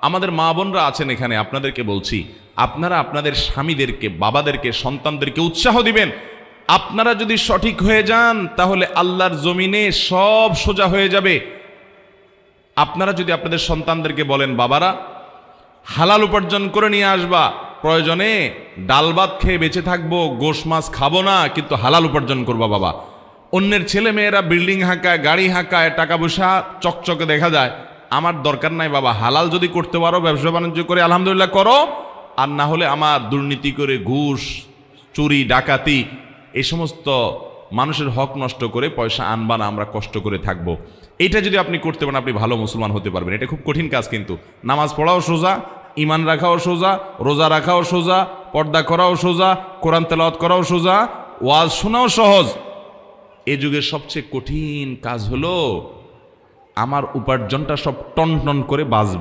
আমাদের মা বোনরা আছেন এখানে, আপনাদেরকে বলছি, আপনারা আপনাদের স্বামীদেরকে, বাবাদেরকে, সন্তানদেরকে উৎসাহ দিবেন। আপনারা যদি সঠিক হয়ে যান তাহলে আল্লাহর জমিনে সব সোজা হয়ে যাবে। আপনারা যদি আপনাদের সন্তানদেরকে বলেন, বাবারা হালাল উপার্জন করে নিয়ে আসবা, প্রয়োজনে ডাল ভাত খেয়ে বেঁচে থাকবো, গোশ মাছ খাবো না, কিন্তু হালাল উপার্জন করবা বাবা। অন্যের ছেলে মেয়েরা বিল্ডিং হাঁকায়, গাড়ি হাঁকায়, টাকা পয়সা চকচকে দেখা যায়, আমার দরকার নাই বাবা, হালাল যদি করতে পারো, ব্যবসা বাণিজ্য করে আলহামদুলিল্লাহ করো, আর না হলে আমার দুর্নীতি করে ঘুষ, চুরি, ডাকাতি, এই সমস্ত মানুষের হক নষ্ট করে পয়সা আনবা না, আমরা কষ্ট করে থাকবো। এইটা যদি আপনি করতে পারেন, আপনি ভালো মুসলমান হতে পারবেন। এটা খুব কঠিন কাজ, কিন্তু নামাজ পড়াও সোজা, ইমান রাখাও সোজা, রোজা রাখাও সোজা, পর্দা করাও সোজা, কোরআন তেলাওয়াত করাও সোজা, ওয়াজ শোনাও সহজ। এ যুগের সবচেয়ে কঠিন কাজ হলো আমার উপার্জনটা সব টন টন করে বাঁচবে।